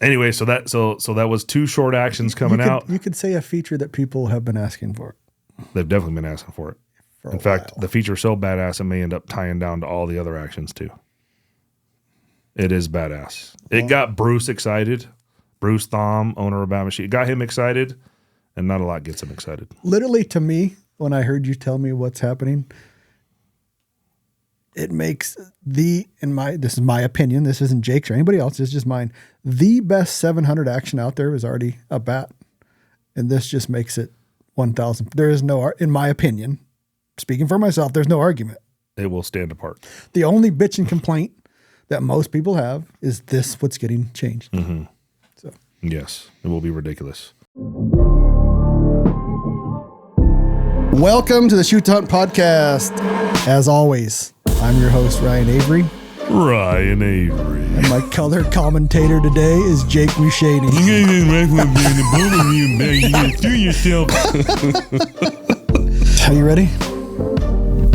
Anyway, so that was 2 short actions coming out. You could say a feature that people have been asking for. They've definitely been asking for it. In fact, the feature's so badass it may end up tying down to all the other actions too. It is badass. It got Bruce excited. Bruce Thom, owner of Bat Machine. It got him excited, and not a lot gets him excited. Literally, to me, when I heard you tell me what's happening, it makes this is my opinion, this isn't Jake's or anybody else, it's just mine. The best 700 action out there is already a bat. And this just makes it 1,000. There is no, in my opinion, speaking for myself, there's no argument. It will stand apart. The only bitch and complaint that most people have is this what's getting changed. Mm-hmm. So yes, it will be ridiculous. Welcome to the Shoot to Hunt podcast. As always, I'm your host, Ryan Avery. And my color commentator today is Jake Mushaney. Are you ready?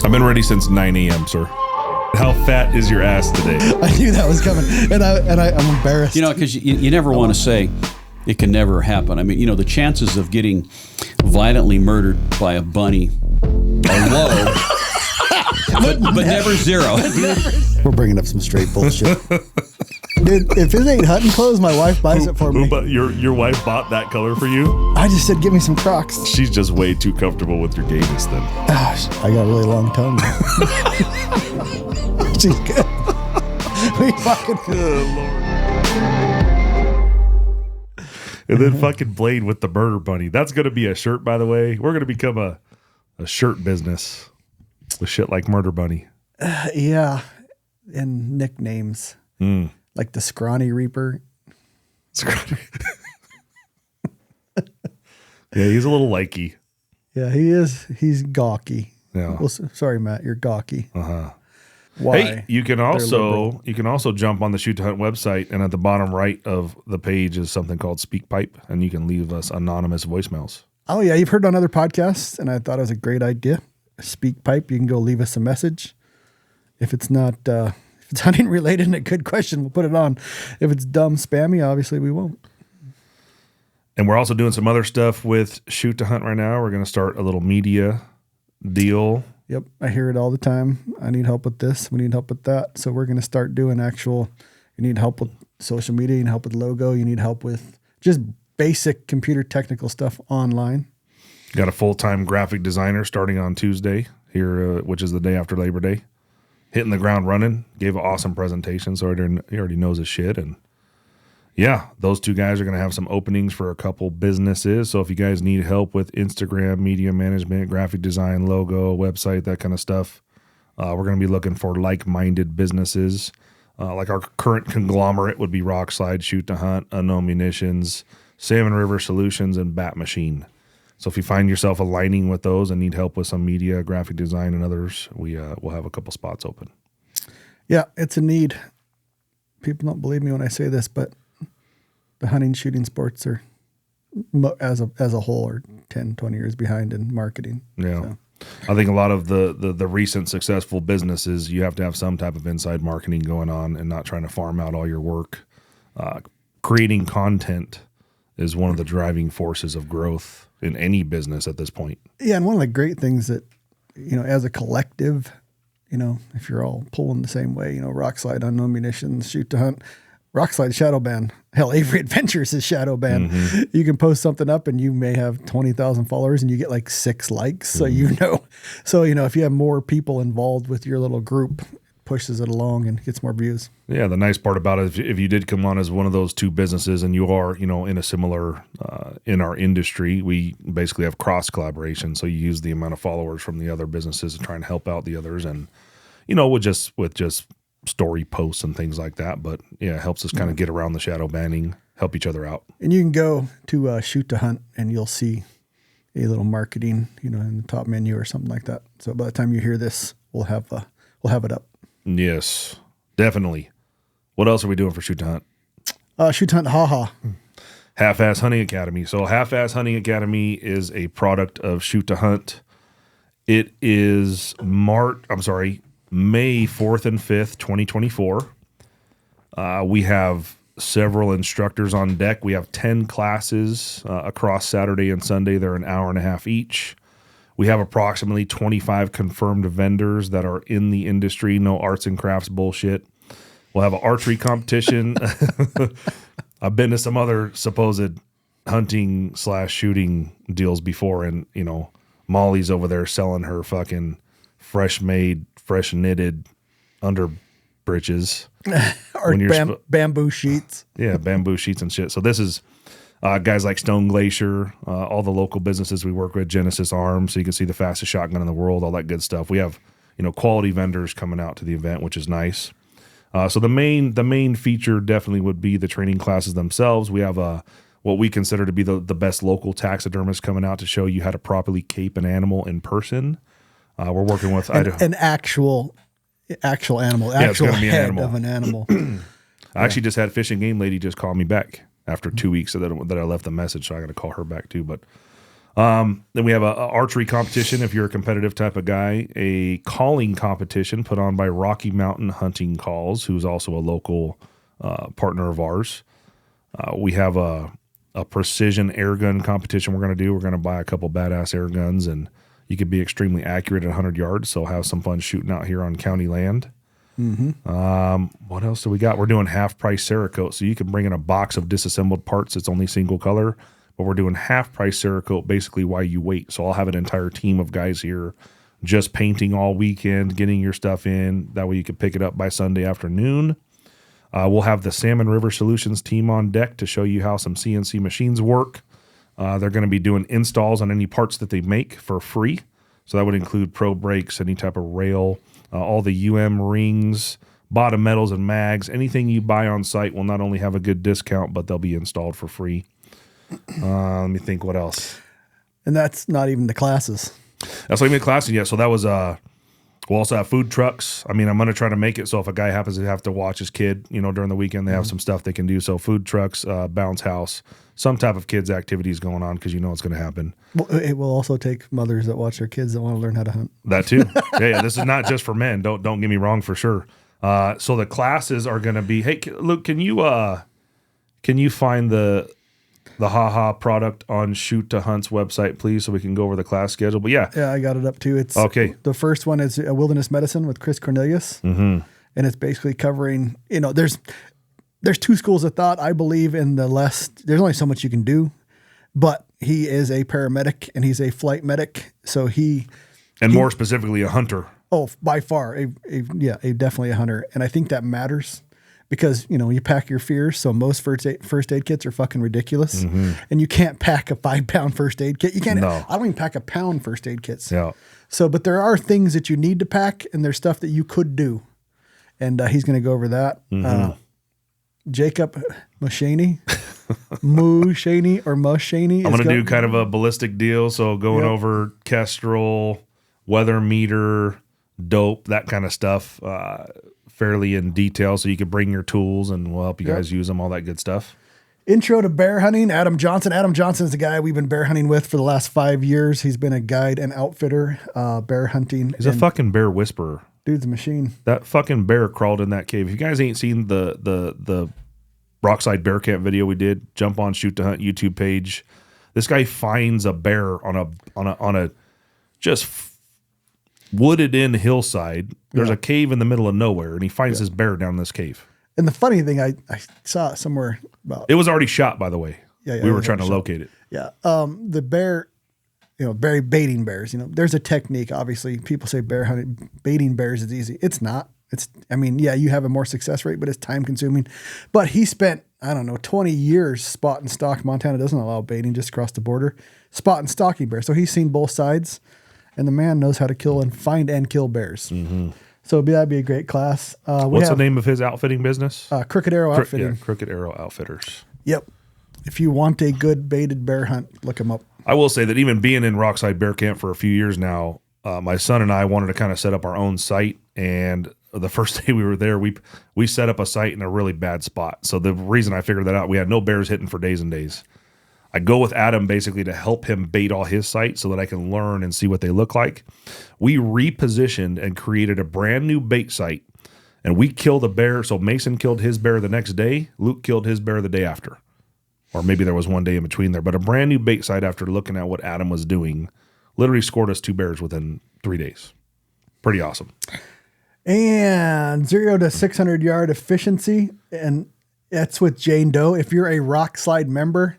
I've been ready since 9 a.m., sir. How fat is your ass today? I knew that was coming, and I'm embarrassed. You know, because you never want to say it can never happen. I mean, you know, the chances of getting violently murdered by a bunny are low, but never zero. We're bringing up some straight bullshit. Dude, if it ain't hunting clothes, my wife buys it for me. But your wife bought that color for you? I just said, give me some Crocs. She's just way too comfortable with your gayness then. Gosh, I got a really long tongue. She's good. We fucking good, Lord. And then fucking Blade with the murder bunny. That's going to be a shirt, by the way. We're going to become a shirt business with shit like Murder Bunny. Yeah. And nicknames. Like the Scrawny Reaper. Scrawny. Yeah, he's a little likey. Yeah, he is. He's gawky. Yeah. Well, sorry, Matt. You're gawky. Uh-huh. Why? Hey, you can also jump on the Shoot to Hunt website, and at the bottom right of the page is something called Speak Pipe, and you can leave us anonymous voicemails. Oh yeah, you've heard on other podcasts, and I thought it was a great idea. Speak Pipe, you can go leave us a message. If it's not, if it's hunting related and a good question, we'll put it on. If it's dumb, spammy, obviously we won't. And we're also doing some other stuff with Shoot to Hunt right now. We're going to start a little media deal. Yep, I hear it all the time. I need help with this. We need help with that. So we're going to start doing you need help with social media, you need help with logo, you need help with just basic computer technical stuff online. Got a full-time graphic designer starting on Tuesday here, which is the day after Labor Day. Hitting the ground running. Gave an awesome presentation, so he already knows his shit. And yeah, those 2 guys are going to have some openings for a couple businesses. So if you guys need help with Instagram, media management, graphic design, logo, website, that kind of stuff, we're going to be looking for like-minded businesses. Like our current conglomerate would be Rokslide, Shoot to Hunt, Unknown Munitions, Salmon River Solutions, and Bat Machine. So if you find yourself aligning with those and need help with some media, graphic design, and others, we'll have a couple spots open. Yeah, it's a need. People don't believe me when I say this, but the hunting, shooting sports are, as a whole, are 10, 20 years behind in marketing. Yeah. So. I think a lot of the recent successful businesses, you have to have some type of inside marketing going on and not trying to farm out all your work. Creating content is one of the driving forces of growth in any business at this point. Yeah, and one of the great things that, as a collective, if you're all pulling the same way, Rokslide, Unknown Munitions, Shoot to Hunt, Rokslide shadow ban. Hell, Avery Adventures is shadow ban. Mm-hmm. You can post something up and you may have 20,000 followers and you get like 6 likes. So, if you have more people involved with your little group, it pushes it along and gets more views. Yeah. The nice part about it, if you did come on as one of those 2 businesses and you are, in a similar, in our industry, we basically have cross collaboration. So you use the amount of followers from the other businesses to try and help out the others. And, with just story posts and things like that, but yeah, it helps us kind of get around the shadow banning, help each other out. And you can go to Shoot to Hunt and you'll see a little marketing, in the top menu or something like that. So by the time you hear this, we'll have it up. Yes, definitely. What else are we doing for Shoot to Hunt? Shoot to Hunt, haha. Half-Ass Hunting Academy. So Half-Ass Hunting Academy is a product of Shoot to Hunt. It is May 4th and 5th, 2024. We have several instructors on deck. We have 10 classes across Saturday and Sunday. They're an hour and a half each. We have approximately 25 confirmed vendors that are in the industry. No arts and crafts bullshit. We'll have an archery competition. I've been to some other supposed hunting/shooting deals before, and Molly's over there selling her fucking fresh knitted under britches. Or bamboo sheets. Yeah, bamboo sheets and shit. So this is guys like Stone Glacier, all the local businesses we work with, Genesis Arms, so you can see the fastest shotgun in the world, all that good stuff. We have quality vendors coming out to the event, which is nice. So the main feature definitely would be the training classes themselves. We have what we consider to be the best local taxidermists coming out to show you how to properly cape an animal in person. We're working with an actual animal, actual head of an animal. I actually just had Fish and Game lady just call me back after 2 weeks that I left the message, so I got to call her back too. But then we have a archery competition if you're a competitive type of guy, a calling competition put on by Rocky Mountain Hunting Calls, who's also a local partner of ours. We have a precision air gun competition we're going to do. We're going to buy a couple badass air guns, and you could be extremely accurate at 100 yards, so have some fun shooting out here on county land. What else do we got? We're doing half price Cerakote, so you can bring in a box of disassembled parts. It's only single color, but we're doing half price Cerakote basically while you wait. So I'll have an entire team of guys here just painting all weekend, getting your stuff in. That way you can pick it up by Sunday afternoon. We'll have the Salmon River Solutions team on deck to show you how some CNC machines work. They're going to be doing installs on any parts that they make for free. So that would include pro brakes, any type of rail, all the rings, bottom metals and mags. Anything you buy on site will not only have a good discount, but they'll be installed for free. Let me think what else. And that's not even the classes. That's not even the classes yet. So that was, we'll also have food trucks. I mean, I'm going to try to make it so if a guy happens to have to watch his kid, during the weekend, they have some stuff they can do. So food trucks, bounce house, some type of kids activities going on because it's going to happen. Well, it will also take mothers that watch their kids that want to learn how to hunt. That too. Yeah. This is not just for men. Don't get me wrong, for sure. So the classes are going to be, hey, Luke, can you find the HaHa product on Shoot to Hunt's website, please, so we can go over the class schedule? But yeah, I got it up too. It's okay. The first one is Wilderness Medicine with Chris Cornelius, and it's basically covering. There's two schools of thought. I believe in there's only so much you can do, but he is a paramedic and he's a flight medic, so more specifically a hunter. Oh, by far, definitely a hunter, and I think that matters. Because, you pack your fears. So most first aid kits are fucking ridiculous. And you can't pack a 5-pound first aid kit. You can't. No. I don't even pack a pound first aid kits. Yeah. So, but there are things that you need to pack and there's stuff that you could do. And he's going to go over that. Jacob Mushaney, Mushaney. I'm going to do kind of a ballistic deal. So going over Kestrel, weather meter, dope, that kind of stuff. Fairly in detail, so you can bring your tools and we'll help you guys use them, all that good stuff. Intro to bear hunting, Adam Johnson. Adam Johnson is the guy we've been bear hunting with for the last 5 years. He's been a guide and outfitter, bear hunting. He's a fucking bear whisperer. Dude's a machine. That fucking bear crawled in that cave. If you guys ain't seen the Rokslide bear camp video we did, jump on Shoot to Hunt YouTube page. This guy finds a bear on a just wooded in hillside. There's a cave in the middle of nowhere, and he finds this bear down this cave. And the funny thing, I saw it somewhere about. It was already shot, by the way. Yeah, we were trying to locate it. Yeah. The bear, very baiting bears. There's a technique. Obviously, people say bear hunting, baiting bears is easy. It's not. You have a more success rate, but it's time consuming. But he spent, 20 years spot and stalk. Montana doesn't allow baiting just across the border. Spot and stalking bears. So he's seen both sides. And the man knows how to kill and find and kill bears. So that'd be a great class. What's the name of his outfitting business? Crooked Arrow Outfitting. Crooked Arrow Outfitters. Yep. If you want a good baited bear hunt, look him up. I will say that even being in Rokslide Bear Camp for a few years now, my son and I wanted to kind of set up our own site. And the first day we were there, we set up a site in a really bad spot. So the reason I figured that out, we had no bears hitting for days and days. I go with Adam basically to help him bait all his sites so that I can learn and see what they look like. We repositioned and created a brand new bait site And we killed a bear. So Mason killed his bear the next day. Luke killed his bear the day after. Or maybe there was one day in between there. But a brand new bait site after looking at what Adam was doing literally scored us 2 bears within 3 days. Pretty awesome. And 0 to 600 yard efficiency. And that's with Jane Doe. If you're a Rokslide member,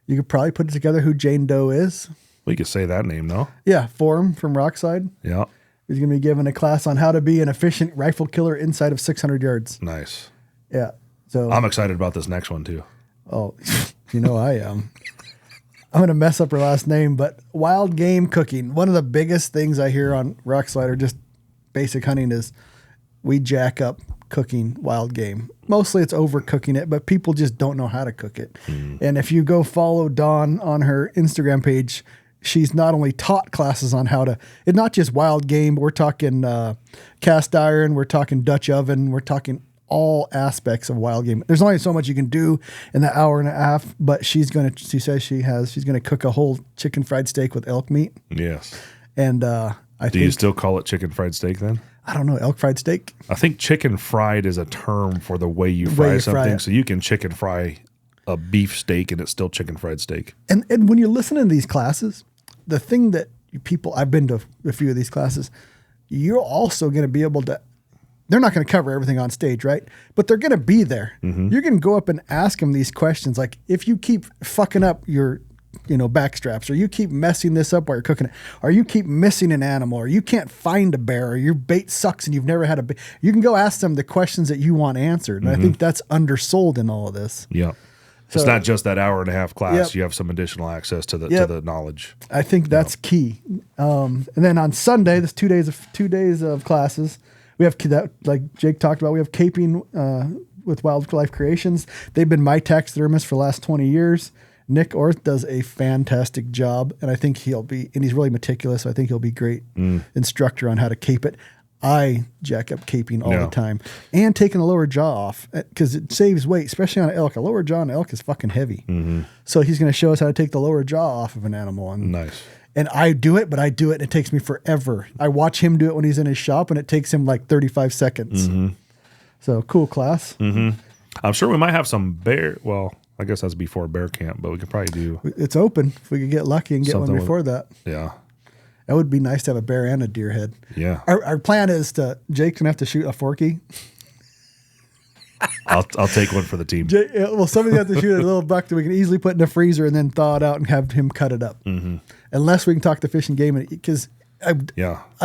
you could probably put together who Jane Doe is. We could say that name, no? Yeah, Forum from Rokslide. Yeah. He's going to be given a class on how to be an efficient rifle killer inside of 600 yards. Nice. Yeah. So I'm excited about this next one too. Oh, I am. I'm going to mess up her last name, but wild game cooking. One of the biggest things I hear on Rokslide or just basic hunting is we jack up cooking wild game. Mostly it's overcooking it, but people just don't know how to cook it. And if you go follow Dawn on her Instagram page, she's not only taught classes on how to, it's not just wild game. We're talking cast iron. We're talking Dutch oven. We're talking all aspects of wild game. There's only so much you can do in the hour and a half, but she says she's going to cook a whole chicken fried steak with elk meat. Yes. And Do you still call it chicken fried steak then? I don't know, elk fried steak. I think chicken fried is a term for the way you fry something. So you can chicken fry a beef steak and it's still chicken fried steak. And when you're listening to these classes, the thing that I've been to a few of these classes, you're also going to be able to, they're not going to cover everything on stage, right? But they're going to be there. Mm-hmm. You're going to go up and ask them these questions. Like if you keep fucking up your, back straps, or you keep messing this up while you're cooking it, or you keep missing an animal, or you can't find a bear, or your bait sucks and you've never had a bait, you can go ask them the questions that you want answered. And I think that's undersold in all of this. Yeah. So, it's not just that hour and a half class. Yep. You have some additional access to the knowledge. I think that's key. And then on Sunday, this 2 days of classes, we have that, like Jake talked about, we have caping with Wildlife Creations. They've been my taxidermist for the last 20 years. Nick Orth does a fantastic job, and I think he's really meticulous. So I think he'll be great instructor on how to cape it. I jack up caping all the time and taking the lower jaw off because it saves weight, especially on an elk. A lower jaw on an elk is fucking heavy. Mm-hmm. So he's going to show us how to take the lower jaw off of an animal. And, nice. And I do it, but I do it and it takes me forever. I watch him do it when he's in his shop and it takes him like 35 seconds. Mm-hmm. So cool class. Mm-hmm. I'm sure we might have some bear. Well, I guess that's before bear camp, but we could probably do. It's open if we could get lucky and get one before that. Yeah. That would be nice to have a bear and a deer head. Yeah. Our plan is Jake's gonna have to shoot a forky. I'll take one for the team. Somebody have to shoot a little buck that we can easily put in the freezer and then thaw it out and have him cut it up. Mm-hmm. Unless we can talk to Fish and Game, because a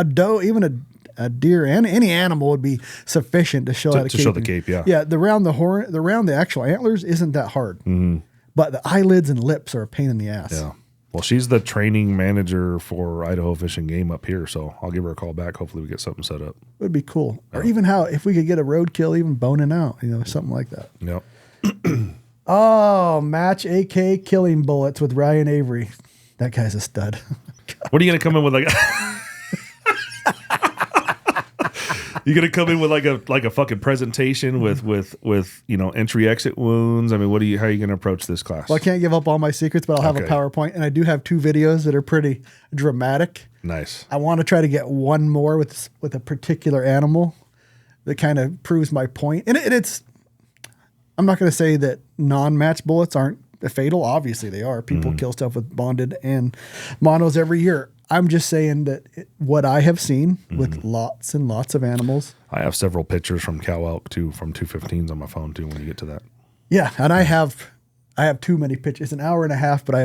doe, even a deer and any animal would be sufficient to show how to cape. Show the cape, yeah. Yeah, around the actual antlers isn't that hard. Mm-hmm. But the eyelids and lips are a pain in the ass. Yeah. Well, she's the training manager for Idaho Fish and Game up here, so I'll give her a call back. Hopefully we get something set up. It would be cool. Or even if we could get a roadkill, even boning out, something like that. Yep. Oh, match AK killing bullets with Ryan Avery. That guy's a stud. What are you going to come in with You gonna come in with like a fucking presentation with entry exit wounds? I mean, how are you gonna approach this class? Well, I can't give up all my secrets, but I'll have a PowerPoint, and I do have 2 videos that are pretty dramatic. Nice. I want to try to get one more with a particular animal that kind of proves my point. And it's, I'm not going to say that non-match bullets aren't fatal. Obviously, they are. People kill stuff with bonded and monos every year. I'm just saying that what I have seen with lots and lots of animals. I have several pictures from cow elk too, from 215s on my phone too. When you get to that, yeah, and I have too many pictures. It's an hour and a half, but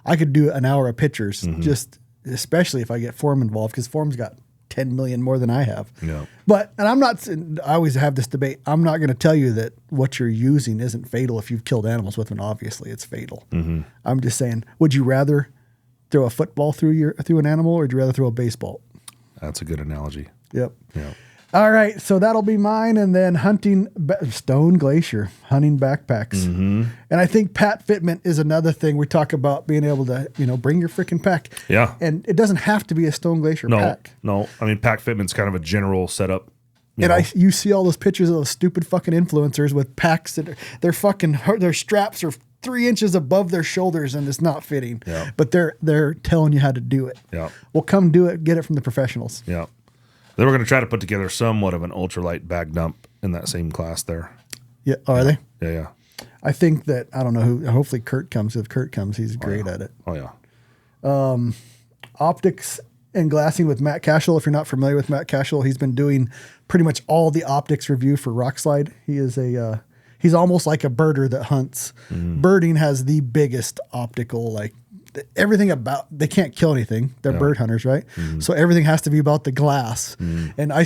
I could do an hour of pictures, just especially if I get Form involved, because Form's got 10 million more than I have. Yeah, I always have this debate. I'm not going to tell you that what you're using isn't fatal if you've killed animals with them. Obviously, it's fatal. Mm-hmm. I'm just saying, would you rather throw a football through an animal, or would you rather throw a baseball? That's a good analogy. Yep. All right, so that'll be mine, and then hunting Stone Glacier, hunting backpacks. Mm-hmm. And I think Pat Fitment is another thing. We talk about being able to, bring your freaking pack. Yeah. And it doesn't have to be a Stone Glacier pack. No. I mean, Pack Fitment's kind of a general setup. You see all those pictures of those stupid fucking influencers with packs that their straps are 3 inches above their shoulders and it's not fitting. Yeah. But they're telling you how to do it. Yeah. Well, come do it. Get it from the professionals. Yeah. Then we're going to try to put together somewhat of an ultralight bag dump in that same class there. Yeah, are they? Yeah. I think that, I don't know who, hopefully Kurt comes. If Kurt comes, he's great at it. Oh yeah. Optics and glassing with Matt Cashel. If you're not familiar with Matt Cashel, he's been doing pretty much all the optics review for Rokslide. He is he's almost like a birder that hunts. Birding has the biggest optical, like everything about, they can't kill anything. They're bird hunters, right? So everything has to be about the glass. And I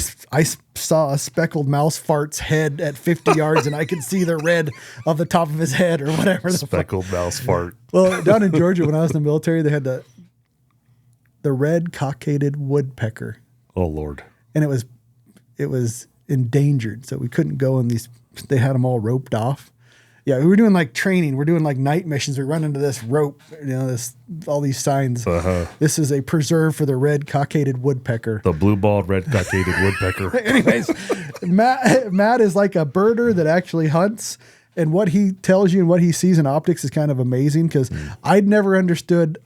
saw a speckled mouse fart's head at 50 yards and I could see the red of the top of his head or whatever. Speckled mouse fart. Well, down in Georgia, when I was in the military, they had the red cockaded woodpecker. Oh Lord. And it was endangered. So we couldn't go in these, they had them all roped off. Yeah, we were doing like training. We're doing like night missions. We run into this rope, all these signs. This is a preserve for the red cockaded woodpecker. The blue-balled red cockaded woodpecker. Anyways, Matt is like a birder that actually hunts. And what he tells you and what he sees in optics is kind of amazing because I'd never understood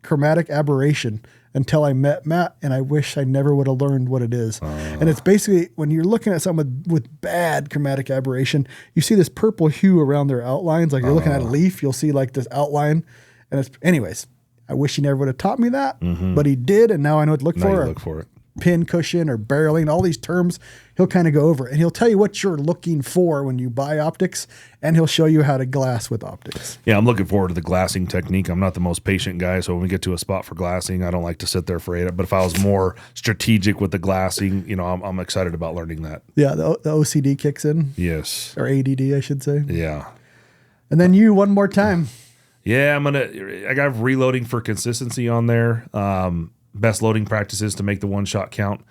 chromatic aberration until I met Matt, and I wish I never would have learned what it is. And it's basically when you're looking at something with bad chromatic aberration, you see this purple hue around their outlines. Like you're looking at a leaf, you'll see like this outline. And anyways, I wish he never would have taught me that, but he did, and now I know what to look for. Look for it. Pin cushion or barreling, all these terms, he'll kind of go over and he'll tell you what you're looking for when you buy optics, and he'll show you how to glass with optics. Yeah, I'm looking forward to the glassing technique. I'm not the most patient guy, so when we get to a spot for glassing, I don't like to sit there for 8. But if I was more strategic with the glassing, I'm excited about learning that. Yeah, the OCD kicks in. Yes. Or ADD, I should say. Yeah. And then you one more time. Yeah, I got reloading for consistency on there. Best loading practices to make the one shot count.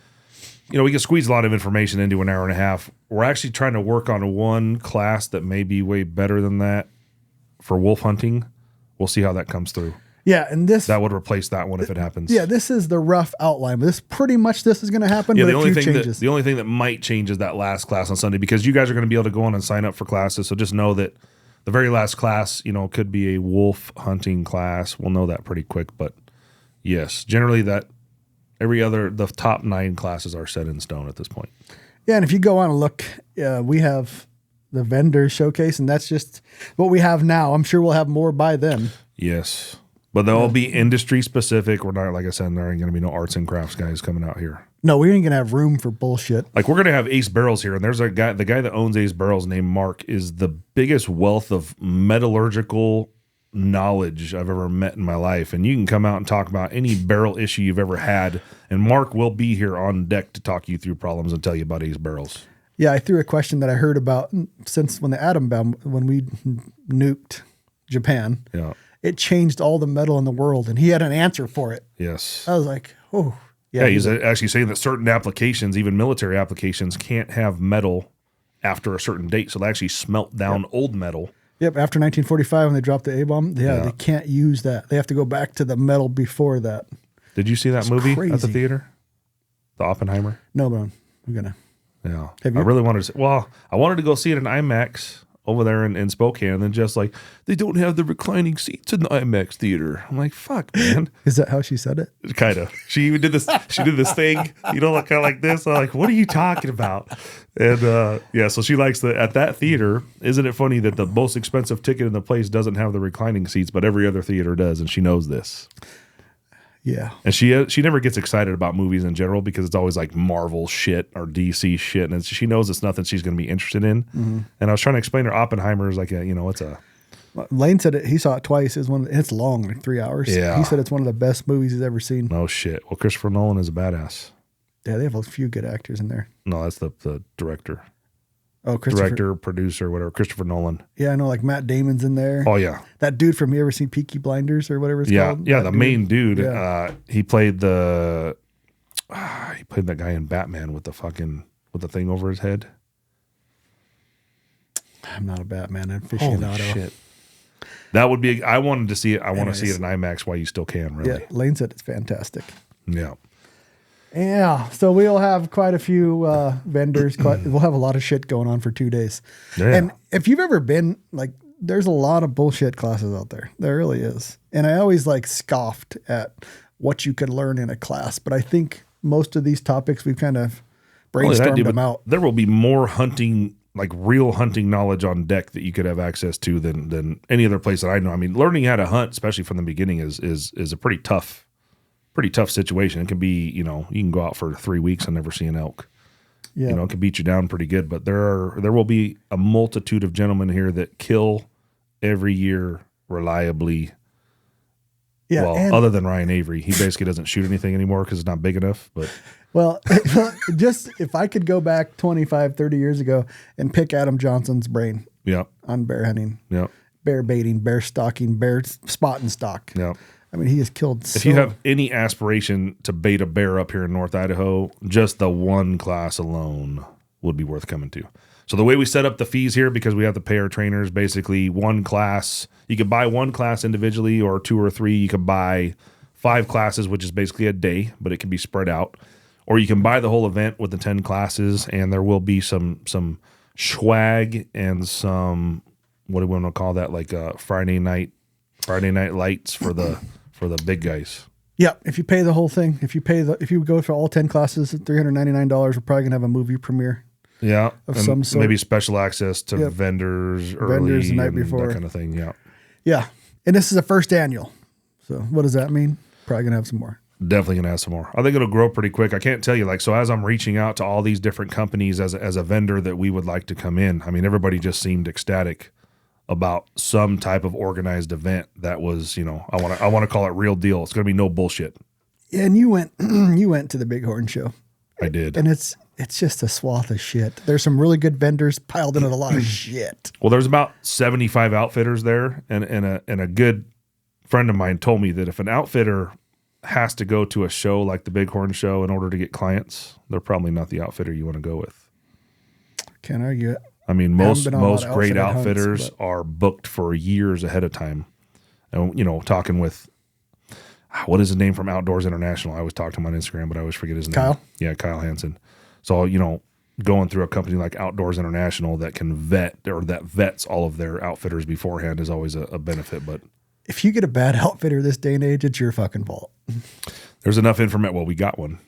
We can squeeze a lot of information into an hour and a half. We're actually trying to work on one class that may be way better than that for wolf hunting. We'll see how that comes through. Yeah, and that would replace that one if it happens. Yeah, this is the rough outline. But this is going to happen. Yeah, but the only thing that might change is that last class on Sunday, because you guys are going to be able to go on and sign up for classes. So just know that the very last class, could be a wolf hunting class. We'll know that pretty quick, but yes, generally the top 9 classes are set in stone at this point. Yeah, and if you go on and look, we have the vendor showcase, and that's just what we have now. I'm sure we'll have more by then. Yes, but they'll be industry specific. We're not, like I said, there ain't going to be no arts and crafts guys coming out here. No, we ain't going to have room for bullshit. Like we're going to have Ace Barrels here, and there's the guy that owns Ace Barrels named Mark is the biggest wealth of metallurgical knowledge I've ever met in my life, and you can come out and talk about any barrel issue you've ever had, and Mark will be here on deck to talk you through problems and tell you about Ace Barrels. Yeah, I threw a question that I heard about since when the atom bomb, when we nuked Japan. Yeah, it changed all the metal in the world, and he had an answer for it. Yes, I was like, oh yeah. He's actually saying that certain applications, even military applications, can't have metal after a certain date, so they actually smelt down old metal. Yep, after 1945 when they dropped the A-bomb, they can't use that. They have to go back to the metal before that. Did you see that movie at the theater? The Oppenheimer? No, but I'm going to. Yeah. Have you? I really wanted to see, I wanted to go see it in IMAX over there in Spokane, and then just like, they don't have the reclining seats in the IMAX theater. I'm like, fuck, man. Is that how she said it? Kind of. She even did this. She did this thing, kind of like this. I'm like, what are you talking about? And so she likes at that theater. Isn't it funny that the most expensive ticket in the place doesn't have the reclining seats, but every other theater does, and she knows this. Yeah. And she never gets excited about movies in general because it's always like Marvel shit or DC shit, and she knows it's nothing she's going to be interested in. Mm-hmm. And I was trying to explain her Oppenheimer is like it's a. Lane said he saw it twice. It's long, like 3 hours. Yeah. He said it's one of the best movies he's ever seen. No shit. Well, Christopher Nolan is a badass. Yeah, they have a few good actors in there. No, that's the director. Oh, director, producer, whatever. Christopher Nolan. Yeah, I know. Like Matt Damon's in there. Oh yeah, that dude from, you ever seen Peaky Blinders or whatever it's called? Yeah, that main dude. Yeah. He played that guy in Batman with the thing over his head. I'm not a Batman aficionado. Holy shit. That would be. I wanted to see it. I want to see it in IMAX while you still can. Really. Yeah, Lane said it's fantastic. Yeah. Yeah, so we'll have quite a few vendors. We'll have a lot of shit going on for 2 days. Yeah. And if you've ever been, like, there's a lot of bullshit classes out there. There really is. And I always, scoffed at what you could learn in a class. But I think most of these topics we've kind of Only that, brainstormed dude, them but out. there will be more hunting, like real hunting knowledge on deck that you could have access to than any other place that I know. I mean, learning how to hunt, especially from the beginning, is a pretty tough situation. It can be, you can go out for 3 weeks and never see an elk. Yeah. It can beat you down pretty good. But there will be a multitude of gentlemen here that kill every year reliably. Yeah. Well, other than Ryan Avery, he basically doesn't shoot anything anymore because it's not big enough. But well, just if I could go back 25, 30 years ago and pick Adam Johnson's brain yeah, on bear hunting, yeah, bear baiting, bear stalking, bear spot and stalk. yeah. I mean, he has killed If you have any aspiration to bait a bear up here in North Idaho, just the one class alone would be worth coming to. So the way we set up the fees here, because we have to pay our trainers, basically one class, you could buy one class individually or 2 or 3. You could buy 5 classes, which is basically a day, but it can be spread out. Or you can buy the whole event with the 10 classes, and there will be some swag and some, what do we want to call that, like Friday night lights for the big guys. Yeah, if you pay the whole thing, if you go for all 10 classes at $399, we're probably gonna have a movie premiere. Yeah, of and some sort. maybe special access to vendors early, the night and before, that kind of thing. Yeah, yeah, and this is the first annual. So what does that mean? Probably gonna have some more. definitely gonna have some more. I think it'll grow pretty quick. I can't tell you, so as I'm reaching out to all these different companies as a vendor that we would like to come in. I mean, everybody just seemed ecstatic about some type of organized event that was, I want to call it real deal. It's gonna be no bullshit. Yeah, and you went to the Bighorn show. I did, and it's just a swath of shit. There's some really good vendors piled into a lot of shit. Well, there's about 75 outfitters there, and a good friend of mine told me that if an outfitter has to go to a show like the Bighorn show in order to get clients, they're probably not the outfitter you want to go with. Can't argue it. I mean, most great outfitters hunts, are booked for years ahead of time. And, talking with, what is his name from Outdoors International? I always talk to him on Instagram, but I always forget his name. Kyle? Yeah, Kyle Hansen. So, going through a company like Outdoors International that can that vets all of their outfitters beforehand is always a benefit. But if you get a bad outfitter this day and age, it's your fucking fault. There's enough information. Well, we got one.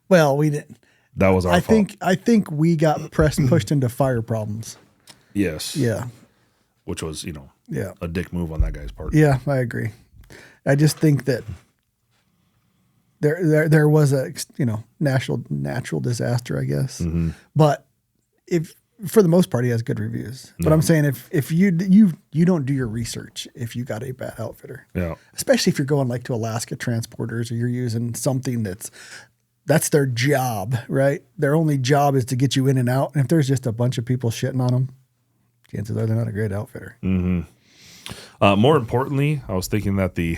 Well, we didn't. That was our fault. I think we got pushed into fire problems. Yes. Yeah. Which was, yeah, a dick move on that guy's part. Yeah, I agree. I just think that there was a natural disaster, I guess. Mm-hmm. But if for the most part he has good reviews. But I'm saying if you don't do your research if you got a bad outfitter. Yeah. Especially if you're going like to Alaska Transporters or you're using something that's their job, right? Their only job is to get you in and out. And if there's just a bunch of people shitting on them, chances are they're not a great outfitter. Mm-hmm. More importantly, I was thinking that the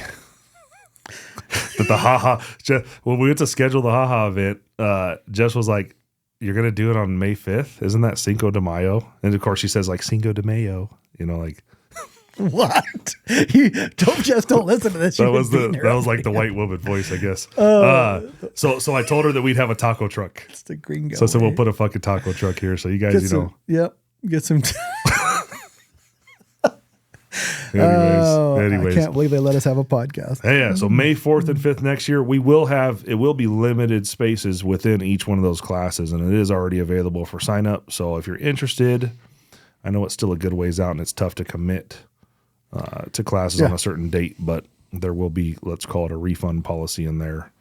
when we went to schedule the haha event, Jess was like, "You're gonna do it on May 5th? Isn't that Cinco de Mayo?" And of course, she says like Cinco de Mayo, like. What? You don't listen to this. That was like the white woman voice, I guess. So I told her that we'd have a taco truck. It's the gringo. So I said we'll put a fucking taco truck here, so you guys, Yep. Get some. Anyways, I can't believe they let us have a podcast. Hey, yeah. So May 4th and 5th next year, it will be limited spaces within each one of those classes, and it is already available for sign up. So if you're interested, I know it's still a good ways out, and it's tough to commit to classes on a certain date, but there will be, let's call it a refund policy in there,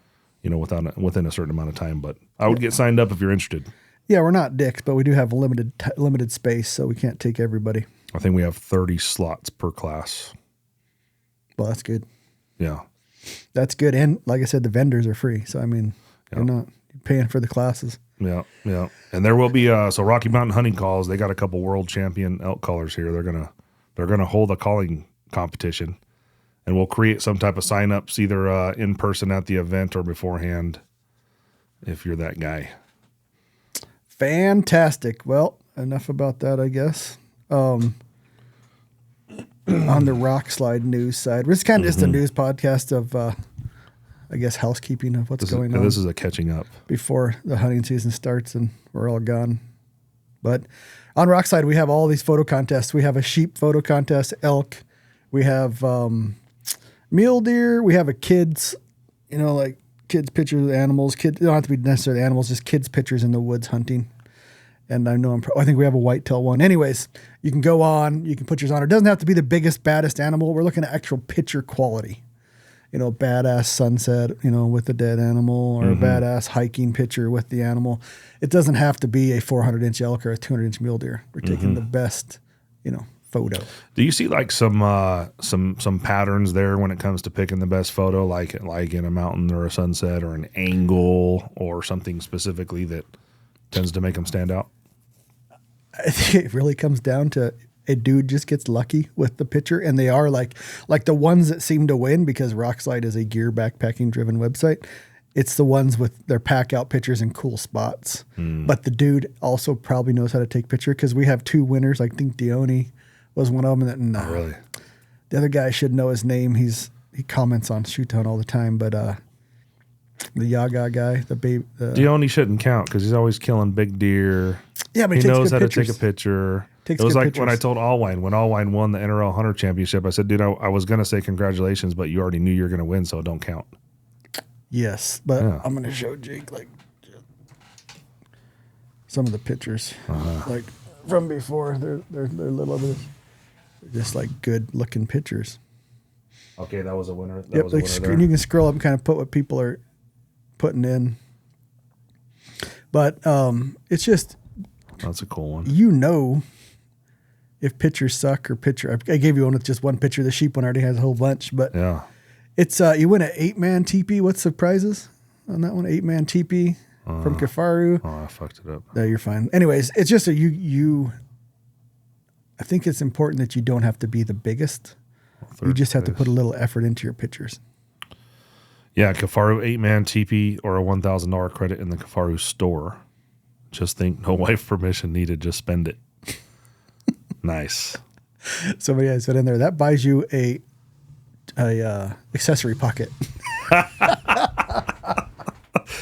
within a certain amount of time. But I would get signed up if you're interested. Yeah, we're not dicks, but we do have limited space, so we can't take everybody. I think we have 30 slots per class. Well, that's good. Yeah. That's good. And like I said, the vendors are free. So, I mean, you're not paying for the classes. Yeah, yeah. And there will be, so Rocky Mountain Hunting Calls, they got a couple world champion elk callers here. They're gonna hold a calling competition, and we'll create some type of sign-ups either in person at the event or beforehand if you're that guy. Fantastic. Well, enough about that, I guess. On the Rokslide news side, it's kind of just a news podcast of, I guess, housekeeping of what's going on. This is a catching up before the hunting season starts and we're all gone. But on Rokslide, we have all these photo contests. We have a sheep photo contest, elk. We have mule deer. We have a kids kids pictures of animals. Kids don't have to be necessarily animals, just kids pictures in the woods hunting. And I know I think we have a whitetail one. Anyways, you can go on, you can put yours on. It doesn't have to be the biggest, baddest animal. We're looking at actual picture quality. You know, badass sunset, you know, with the dead animal, or a badass hiking picture with the animal. It doesn't have to be a 400-inch elk or a 200-inch mule deer. We're taking the best, you know, photo. Do you see like some patterns there when it comes to picking the best photo, like in a mountain or a sunset or an angle or something specifically that tends to make them stand out? I think it really comes down to a dude just gets lucky with the picture, and they are like the ones that seem to win, because Rokslide is a gear backpacking driven website. It's the ones with their pack out pictures in cool spots. But the dude also probably knows how to take picture, because we have 2 winners. I think Dione was one of them. And Oh, really? the other guy should know his name. He comments on Shoot Hunt all the time, but the Yaga guy, the baby. Dione shouldn't count because he's always killing big deer. Yeah, but he he takes knows good how pictures. to take a picture. Takes it was good like when I pictures. told Allwine, when Allwine won the NRL Hunter Championship, I said, dude, I was going to say congratulations, but you already knew you were going to win, so it don't count. Yes, but Yeah. I'm going to show Jake like some of the pictures, like from before. They're little bit, just like good looking pictures. Okay, that was a winner. That Yep, was a like winner screen, you can scroll up and kind of put what people are putting in. But it's just, That's a cool one. you know, if pictures suck or picture. I gave you one with just one picture. The sheep one already has a whole bunch, but Yeah. it's you win an 8-man teepee. What's the prizes on that one? 8-man teepee from Kafaru. Oh, I fucked it up. No, you're fine. Anyways, it's just you. I think it's important that you don't have to be the biggest. You just have to put a little effort into your pictures. Yeah, Kafaru 8-man TP or a $1,000 credit in the Kafaru store. Just think, no wife permission needed. Just spend it. Nice. Somebody has put in there that buys you a accessory pocket.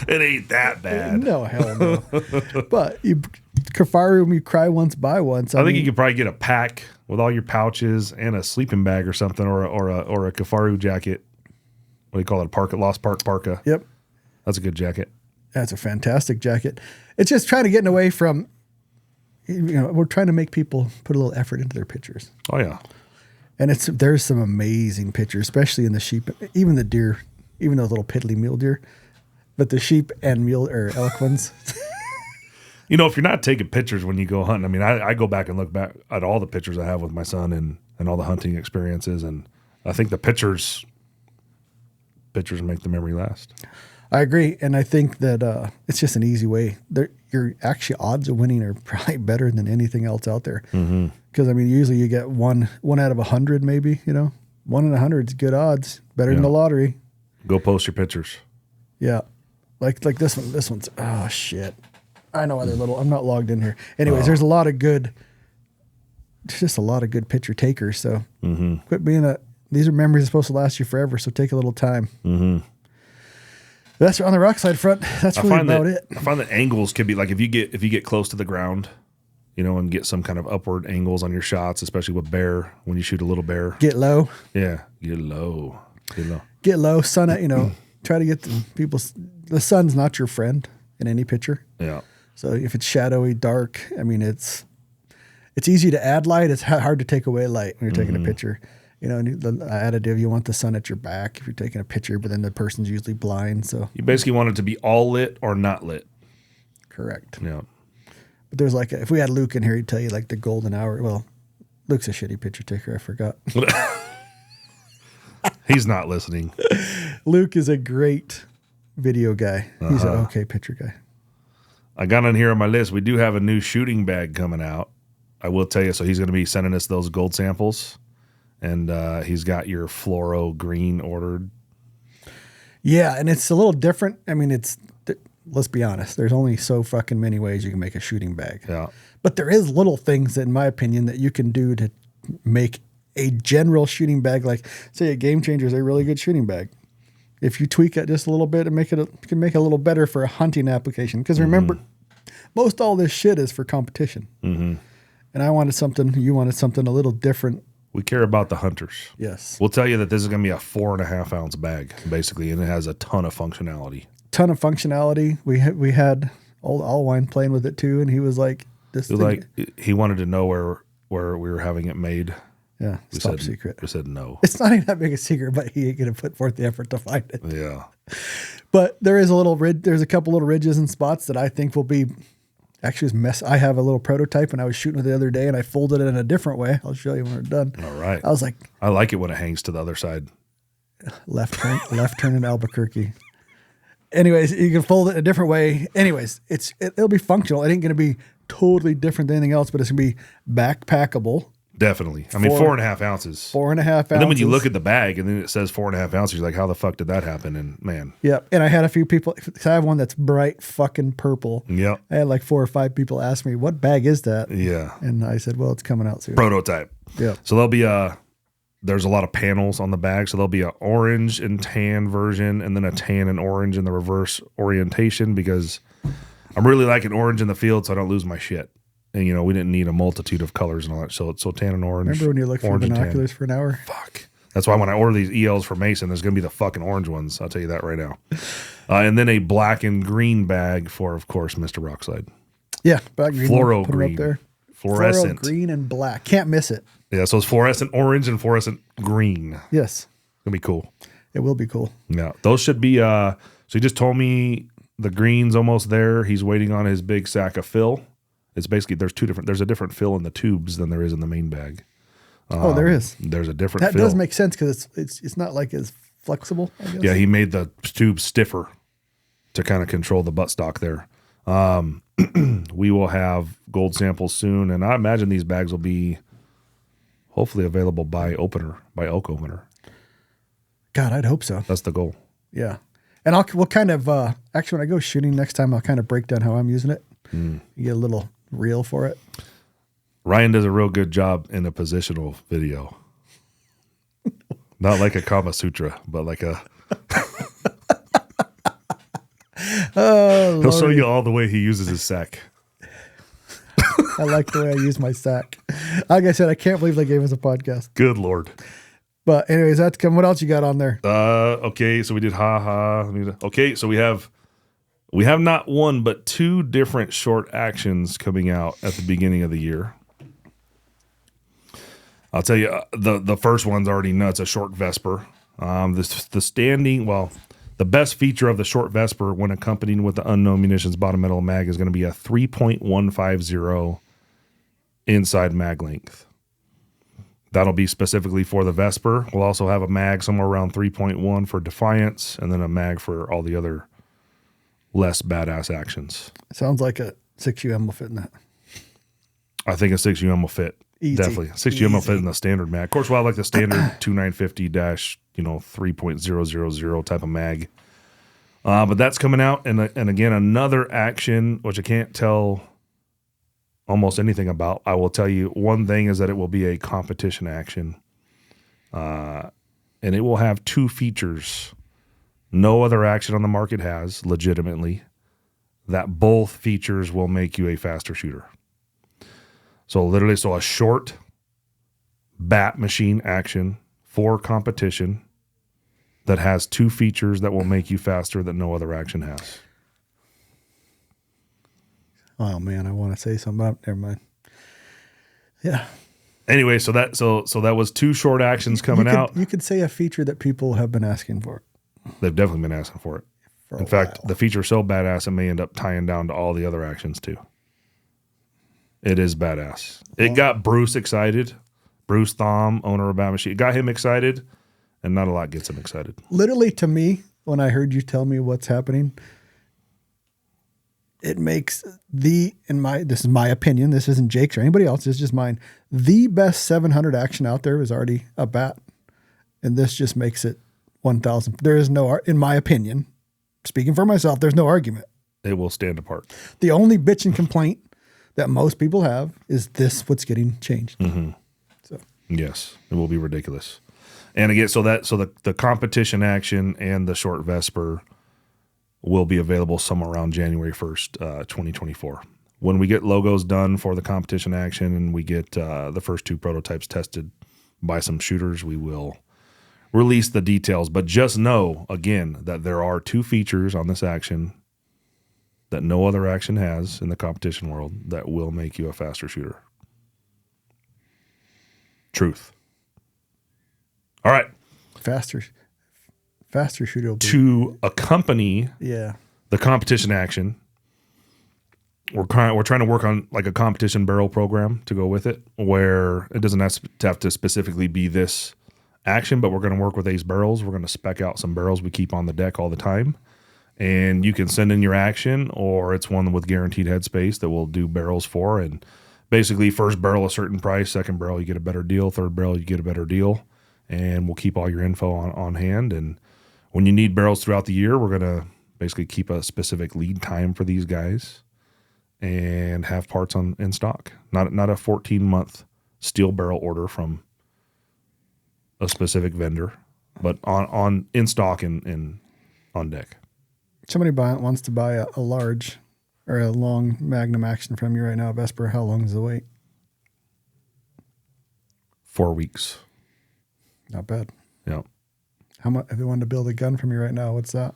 It ain't that bad. No, hell no. But Kafaru, you cry once, buy once. I think you could probably get a pack with all your pouches and a sleeping bag or something, or a Kafaru jacket. What do you call it? A Lost Park parka. Yep, That's a good jacket. that's a fantastic jacket. It's just trying to get away from. We're trying to make people put a little effort into their pictures. Oh yeah. And there's some amazing pictures, especially in the sheep, even the deer, even those little piddly mule deer, but the sheep and mule or elk ones. You know, if you're not taking pictures when you go hunting, I mean, I go back and look back at all the pictures I have with my son and all the hunting experiences, and I think the pictures make the memory last. I agree, and I think that it's just an easy way. Your actual odds of winning are probably better than anything else out there. Because I mean, usually you get one out of 100, maybe. 1 in 100 is good odds, better than the lottery. Go post your pictures. Yeah, like this one. This one's oh shit. I know why they're little. I'm not logged in here. Anyways, there's a lot of good. There's just a lot of good picture takers. So quit being these are memories that are supposed to last you forever. So take a little time. That's on the Rokslide front. That's really about it. I find that angles can be like if you get close to the ground, and get some kind of upward angles on your shots, especially with bear when you shoot a little bear. Get low. Yeah, get low. Get low. Sun. Try to get the sun's not your friend in any picture. Yeah. So if it's shadowy, dark, I mean, it's easy to add light. It's hard to take away light when you're taking a picture. And the additive, you want the sun at your back if you're taking a picture, but then the person's usually blind. So You basically want it to be all lit or not lit. correct. Yeah. But there's if we had Luke in here, he'd tell you the golden hour. Well, Luke's a shitty picture taker. I forgot. He's not listening. Luke is a great video guy. He's an okay picture guy. I got on here on my list. We do have a new shooting bag coming out. I will tell you. So he's going to be sending us those gold samples, and he's got your fluoro green ordered. Yeah, and it's a little different. I mean, let's be honest. There's only so fucking many ways you can make a shooting bag. Yeah. But there is little things, in my opinion, that you can do to make a general shooting bag. Like, say, a Game Changer is a really good shooting bag. If you tweak it just a little bit and you can make it a little better for a hunting application. Because remember, most all this shit is for competition. And you wanted something a little different We care about the hunters. Yes. We'll tell you that this is going to be a 4.5 ounce bag, basically, and it has a ton of functionality. Ton of functionality. We had old Allwine playing with it too, and he was like, "This thing." Like he wanted to know where we were having it made. Yeah, it's top secret. We said no. It's not even that big a secret, but he ain't gonna put forth the effort to find it. Yeah. But there is a little there's a couple little ridges and spots that I think will be actually I have a little prototype, and I was shooting it the other day, and I folded it in a different way. I'll show you when we're done. All right. I was like, I like it when it hangs to the other side. left turn in Albuquerque. Anyways, you can fold it a different way. Anyways, it'll be functional. It ain't going to be totally different than anything else, but it's going to be backpackable. Definitely. I mean, 4.5 ounces. 4.5 ounces. And then when you look at the bag and then it says 4.5 ounces, you're like, how the fuck did that happen? And man. Yep. And I had a few people, cause I have one that's bright fucking purple. Yep. I had like 4 or 5 people ask me, what bag is that? Yeah. And I said, well, it's coming out soon. Prototype. Yeah. So there'll be there's a lot of panels on the bag. So there'll be an orange and tan version and then a tan and orange in the reverse orientation because I'm really liking orange in the field so I don't lose my shit. And, you know, we didn't need a multitude of colors and all that. So tan and orange. Remember when you looked for binoculars for an hour? Fuck. That's why when I order these ELs for Mason, there's going to be the fucking orange ones. I'll tell you that right now. And then a black and green bag for, of course, Mr. Rokslide. Yeah. Black green. Fluoro put green. Up there. Fluorescent. Fluoro green and black. Can't miss it. Yeah, so it's fluorescent orange and fluorescent green. Yes. It'll be cool. It will be cool. Yeah. Those should be, so he just told me the green's almost there. He's waiting on his big sack of fill. It's basically, there's a different fill in the tubes than there is in the main bag. There is. There's a different That fill. does make sense because it's not like as flexible, I guess. Yeah, he made the tube stiffer to kind of control the buttstock there. We will have gold samples soon, and I imagine these bags will be hopefully available by elk opener. God, I'd hope so. That's the goal. Yeah. And we'll kind of, actually when I go shooting next time, I'll kind of break down how I'm using it. You get a little reel for it. Ryan does a real good job in a positional video. Not like a Kama Sutra, but like a... He'll show you all the way he uses his sack. I like the way I use my sack. Like I said, I can't believe they gave us a podcast. Good Lord. But anyways, that's come. What else you got on there? Okay, so we did Okay, so we have not one but 2 different short actions coming out at the beginning of the year. I'll tell you, the first one's already nuts. A short Vesper. The best feature of the short Vesper when accompanied with the Unknown Munitions bottom metal mag is going to be a 3.150 inside mag length. That'll be specifically for the Vesper. We'll also have a mag somewhere around 3.1 for Defiance, and then a mag for all the other less badass actions. Sounds like a 6UM will fit in that. I think a 6UM will fit. Easy. Definitely. 6UM will fit in the standard mag. Of course, I like the standard 2950-3.000 type of mag. But that's coming out. And again, another action, which I can't tell almost anything about. I will tell you one thing is that it will be a competition action. And it will have 2 features no other action on the market has, legitimately, that both features will make you a faster shooter. So literally, a short bat machine action for competition that has 2 features that will make you faster that no other action has. Oh man, I want to say something, but never mind. Yeah. Anyway, so that was 2 short actions coming out. You could say a feature that people have been asking for. They've definitely been asking for it. In fact, the feature is so badass it may end up tying down to all the other actions too. It is badass. It got Bruce excited. Bruce Thom, owner of Bat Machine. It got him excited, and not a lot gets him excited. Literally, to me, when I heard you tell me what's happening, it makes this is my opinion, this isn't Jake's or anybody else, it's just mine. The best 700 action out there is already a bat. And this just makes it 1,000. There is no, in my opinion, speaking for myself, there's no argument. It will stand apart. The only bitch and complaint that most people have is this what's getting changed. Mm-hmm. So yes, it will be ridiculous. And again, so the competition action and the short Vesper will be available somewhere around January 1st, 2024. When we get logos done for the competition action and we get the first 2 prototypes tested, buy some shooters, we will release the details. But just know, again, that there are 2 features on this action that no other action has in the competition world that will make you a faster shooter. Truth. All right. Faster shooter will be. To accompany Yeah. the competition action, we're trying to work on like a competition barrel program to go with it, where it doesn't have to specifically be this action, but we're going to work with Ace Barrels. We're going to spec out some barrels we keep on the deck all the time, and you can send in your action, or it's one with guaranteed headspace that we'll do barrels for. And basically, first barrel a certain price, second barrel you get a better deal, third barrel you get a better deal, and we'll keep all your info on hand. And when you need barrels throughout the year, we're going to basically keep a specific lead time for these guys and have parts in stock. Not a 14-month steel barrel order from a specific vendor, but on in stock and on deck. Somebody wants to buy a large or a long Magnum action from you right now, Vesper. How long is the wait? 4 weeks. Not bad. Yeah. How much? If they wanted to build a gun from you right now, what's that?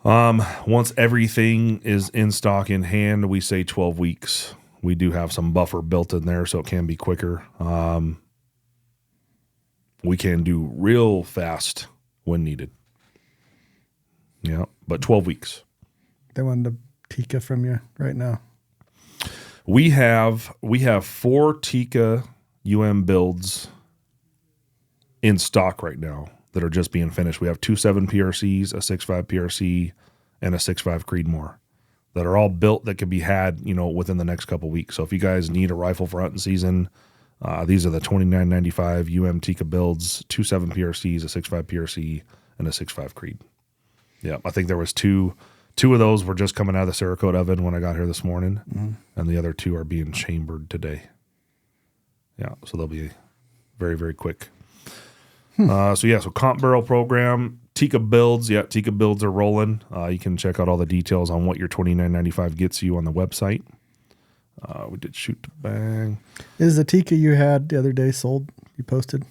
Once everything is in stock in hand, we say 12 weeks. We do have some buffer built in there, so it can be quicker. We can do real fast when needed. Yeah, but 12 weeks. They wanted a Tika from you right now. We have 4 Tika builds in stock right now that are just being finished. We have 2 7 PRCs, a 6.5 PRC, and a 6.5 Creedmoor that are all built that can be had, within the next couple weeks. So if you guys need a rifle for hunting season, these are the $29.95 Tika builds, 2 7 PRCs, a 6.5 PRC, and a 6.5 Creed. Yeah, I think there was two of those were just coming out of the Cerakote oven when I got here this morning, and the other 2 are being chambered today. Yeah, so they'll be very, very quick. So comp barrel program, Tika builds. Yeah, Tika builds are rolling. You can check out all the details on what your $29.95 gets you on the website. We did shoot to bang. Is the Tika you had the other day sold? You posted?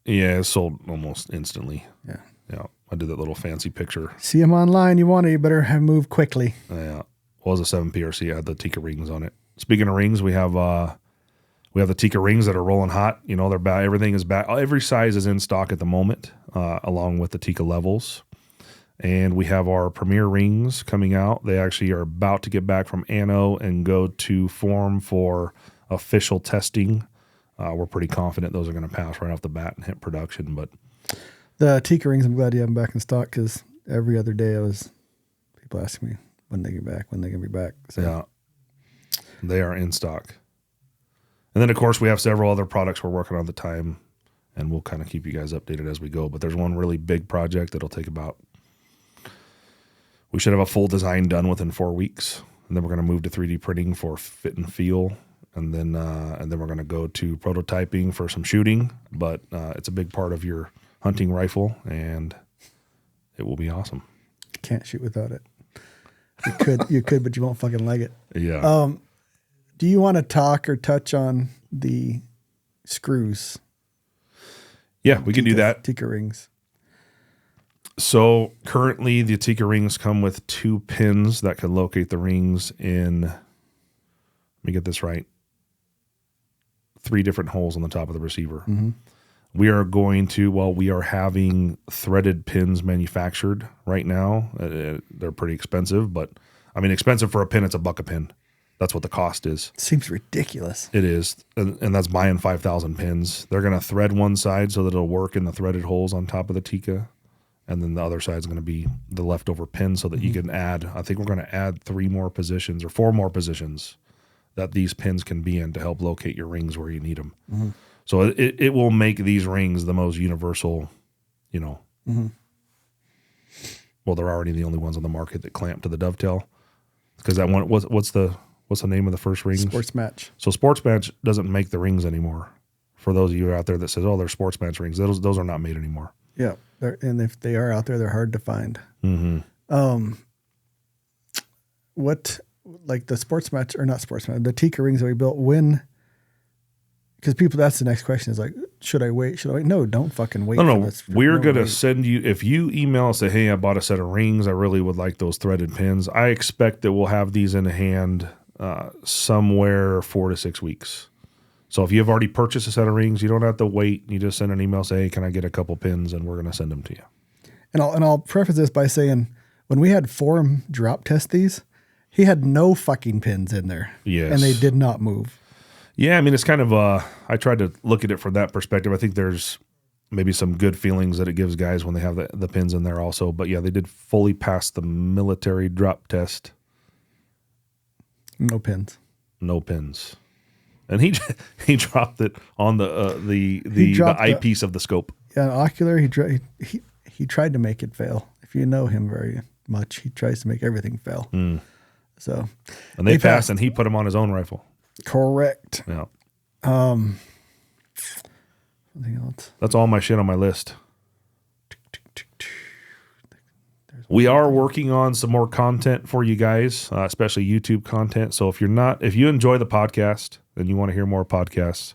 Yeah, it sold almost instantly. Yeah. Yeah, I did that little fancy picture. See them online. You want it, you better move quickly. Yeah, it was a 7 PRC. I had the Tika rings on it. Speaking of rings, we have the Tika rings that are rolling hot. They're back. Everything is back. Every size is in stock at the moment, along with the Tika levels. And we have our Premier rings coming out. They actually are about to get back from Anno and go to form for official testing. We're pretty confident those are going to pass right off the bat and hit production. But the Tika rings, I'm glad you have them back in stock, because every other day people asking me when they get back, when they can be back. So. Yeah, they are in stock. And then, of course, we have several other products we're working on at the time, and we'll kind of keep you guys updated as we go. But there's one really big project that'll take we should have a full design done within 4 weeks. And then we're going to move to 3D printing for fit and feel. And then we're going to go to prototyping for some shooting. But it's a big part of your hunting rifle, and it will be awesome. You can't shoot without it. You could, but you won't fucking like it. Yeah. Do you want to talk or touch on the screws? Yeah, we can do that. Tika rings. So currently the Tika rings come with 2 pins that can locate the rings in, let me get this right, 3 different holes on the top of the receiver. Mm-hmm. We are having threaded pins manufactured right now. They're pretty expensive, but expensive for a pin. It's $1 a pin. That's what the cost is. Seems ridiculous. It is. And that's buying 5,000 pins. They're going to thread one side so that it'll work in the threaded holes on top of the Tika. And then the other side is going to be the leftover pin so that you can add, I think we're going to add 3 more positions or 4 more positions that these pins can be in to help locate your rings where you need them. Mm-hmm. So it will make these rings the most universal, Mm-hmm. Well, they're already the only ones on the market that clamp to the dovetail. Because that one, what's the name of the first rings? Sports Match. So Sports Match doesn't make the rings anymore. For those of you out there that says, they're Sports Match rings, those are not made anymore. Yeah, and if they are out there, they're hard to find. Mm-hmm. What, like the Sports Match, or not Sports Match, the Tika rings that we built, when because people, that's the next question is like, should I wait? Should I wait? No, don't fucking wait. No, for no. this. We're No, going to wait. send you, if you email and say, hey, I bought a set of rings. I really would like those threaded pins. I expect that we'll have these in hand somewhere 4 to 6 weeks. So if you've already purchased a set of rings, you don't have to wait. You just send an email, say, hey, can I get a couple pins? And we're going to send them to you. And I'll preface this by saying, when we had Forum drop test these, he had no fucking pins in there. Yes. And they did not move. Yeah, I mean, it's kind of, I tried to look at it from that perspective. I think there's maybe some good feelings that it gives guys when they have the pins in there also. But yeah, they did fully pass the military drop test. No pins. No pins. And he dropped it on the dropped eyepiece of the scope. Yeah, ocular, he tried to make it fail. If you know him very much, he tries to make everything fail. So, And they passed, and he put them on his own rifle. Correct. Yeah. Something else. That's all my shit on my list. We are working on some more content for you guys, especially YouTube content. So if you enjoy the podcast and you want to hear more podcasts,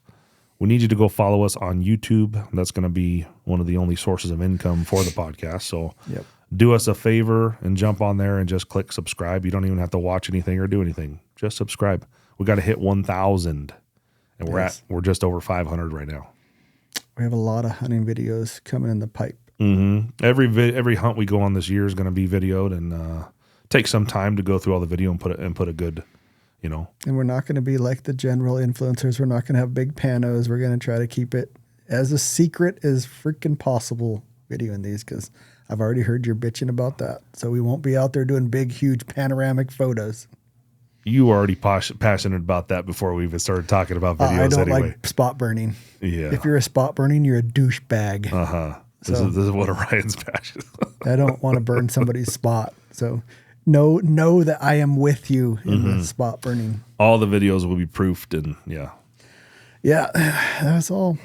we need you to go follow us on YouTube. That's going to be one of the only sources of income for the podcast. So do us a favor and jump on there and just click subscribe. You don't even have to watch anything or do anything. Just subscribe. We got to hit 1,000, and we're just over 500 right now. We have a lot of hunting videos coming in the pipe. Mm-hmm. Every hunt we go on this year is going to be videoed, and take some time to go through all the video and put a good, And we're not going to be like the general influencers. We're not going to have big panos. We're going to try to keep it as a secret as freaking possible videoing these, because I've already heard you're bitching about that. So we won't be out there doing big, huge panoramic photos. You were already passionate about that before we even started talking about videos. I don't anyway. like spot burning. Yeah. If you're a spot burning, you're a douchebag. This is one of Ryan's passions. I don't want to burn somebody's spot. So know that I am with you in the spot burning. All the videos will be proofed, and yeah. Yeah, that's all.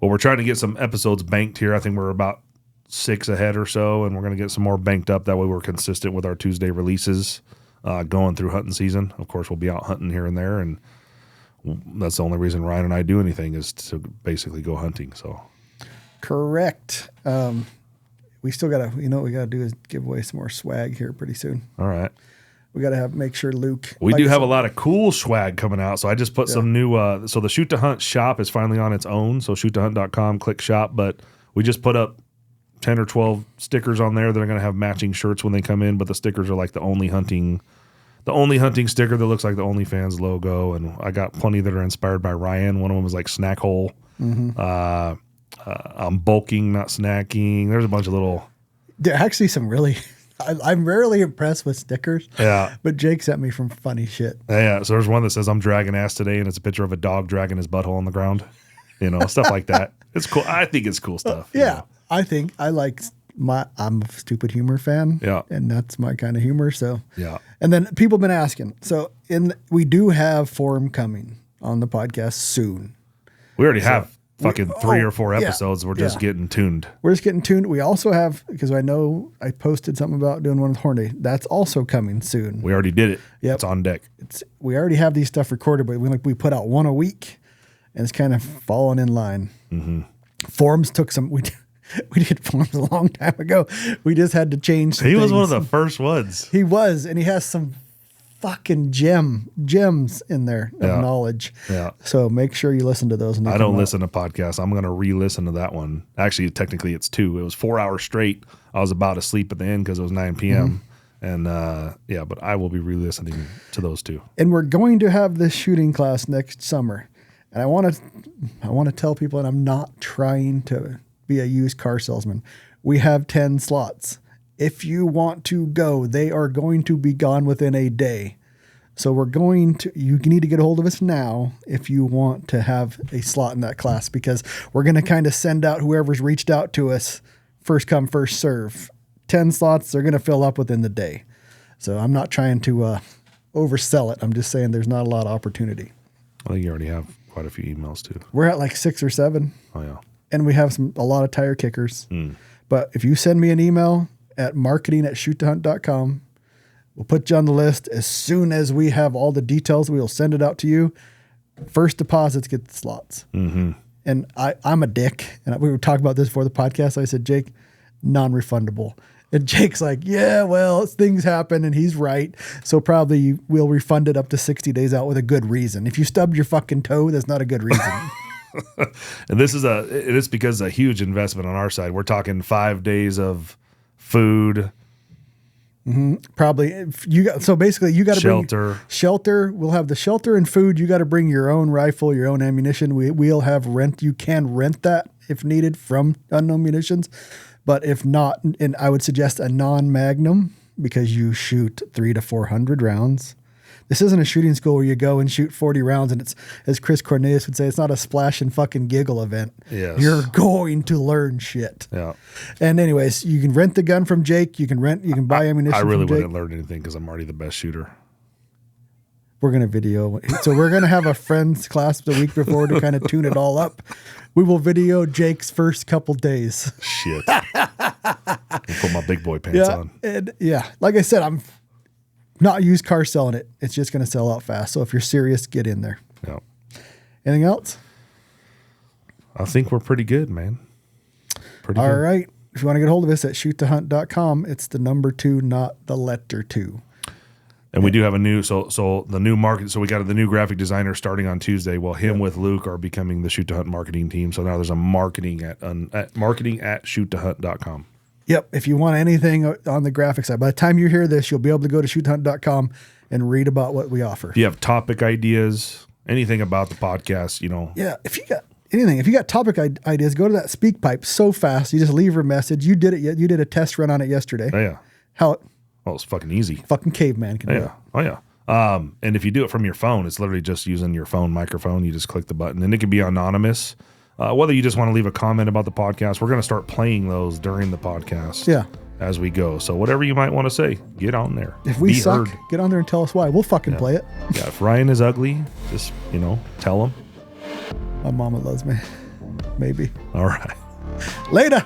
Well, we're trying to get some episodes banked here. I think we're about 6 ahead or so, and we're going to get some more banked up. That way we're consistent with our Tuesday releases going through hunting season. Of course, we'll be out hunting here and there, and that's the only reason Ryan and I do anything is to basically go hunting. So Correct. We still got to, what we got to do is give away some more swag here pretty soon. all right. We got to make sure Luke. We do have a lot of cool swag coming out. So I just put some new, so the Shoot to Hunt shop is finally on its own. So shoottohunt.com, click shop. But we just put up 10 or 12 stickers on there that are going to have matching shirts when they come in. But the stickers are like the only hunting sticker that looks like the OnlyFans logo. And I got plenty that are inspired by Ryan. One of them was like snack hole. I'm bulking, not snacking. There's a bunch of little. There are actually some really. I'm rarely impressed with stickers. Yeah. But Jake sent me from funny shit. Yeah. So there's one that says I'm dragging ass today, and it's a picture of a dog dragging his butthole on the ground. Stuff like that. It's cool. I think it's cool stuff. Yeah. I think I like I'm a stupid humor fan. Yeah. And that's my kind of humor. So Yeah. And then people have been asking. So we do have Forum coming on the podcast soon. We already have fucking 3 or 4 yeah, episodes. We're just getting tuned. We're just getting tuned. We also have, because I know I posted something about doing one with Horny. That's also coming soon. We already did it. Yep. It's on deck. We already have these stuff recorded, but we put out one a week, and it's kind of falling in line. Forums took some. We did forums a long time ago. We just had to change some He was things. one of the first ones. He was, and he has some fucking gems in there of knowledge. Yeah. So make sure you listen to those. I don't listen to podcasts. I'm going to re-listen to that one. Actually, technically, it's 2. It was 4 hours straight. I was about to sleep at the end because it was 9 p.m. And but I will be re-listening to those 2. And we're going to have this shooting class next summer. And I want to tell people, and I'm not trying to be a used car salesman. We have 10 slots. If you want to go, they are going to be gone within a day. So you need to get a hold of us now if you want to have a slot in that class, because we're going to kind of send out whoever's reached out to us first come, first serve. 10 slots, they're going to fill up within the day. So I'm not trying to oversell it. I'm just saying there's not a lot of opportunity. I think you already have quite a few emails too. We're at like 6 or 7. Oh yeah. And we have a lot of tire kickers. But if you send me an email at marketing@shoottohunt.com, we'll put you on the list. As soon as we have all the details, we'll send it out to you. First deposits get the slots. Mm-hmm. And I'm a dick. And we were talking about this before the podcast. I said, Jake, non-refundable. And Jake's like, yeah, well, things happen, and he's right. So probably we'll refund it up to 60 days out with a good reason. If you stubbed your fucking toe, that's not a good reason. And it is because a huge investment on our side. We're talking 5 days of food. Mm-hmm. Probably basically you got to bring shelter. We'll have the shelter and food. You got to bring your own rifle, your own ammunition. We'll have rent. You can rent that if needed from Unknown Munitions. But if not, and I would suggest a non-magnum because you shoot 300 to 400 rounds. This isn't a shooting school where you go and shoot 40 rounds and it's, as Chris Cornelius would say, it's not a splash and fucking giggle event. Yes. You're going to learn shit. Yeah. And anyways, you can rent the gun from Jake. You can buy ammunition I really from Jake. wouldn't learn anything because I'm already the best shooter. We're going to video. So we're going to have a friends class the week before to kind of tune it all up. We will video Jake's first couple days. Shit. Put my big boy pants on. And like I said, I'm not used car selling it. It's just going to sell out fast. So if you're serious, get in there. Yeah. Anything else? I think we're pretty good, man. Pretty all good. right. If you want to get a hold of us at shoottohunt.com, it's the number 2, not the letter 2. And we do have a new, so the new market. So we got the new graphic designer starting on Tuesday. Well, him with Luke are becoming the Shoot to Hunt marketing team. So now there's a marketing at shoottohunt.com. Yep. If you want anything on the graphic side, by the time you hear this, you'll be able to go to shoottohunt.com and read about what we offer. If you have topic ideas, anything about the podcast, Yeah. If you got anything, if you got topic ideas, go to that speak pipe so fast. You just leave her a message. You did it. You did a test run on it yesterday. Oh, yeah. Well, it's fucking easy. Fucking caveman can do it. Oh, yeah. And if you do it from your phone, it's literally just using your phone microphone. You just click the button, and it can be anonymous. Whether you just want to leave a comment about the podcast, we're going to start playing those during the podcast as we go. So whatever you might want to say, get on there. If we suck, get on there and tell us why. We'll fucking play it. Yeah, if Ryan is ugly, just, tell him. My mama loves me. Maybe. All right. Later.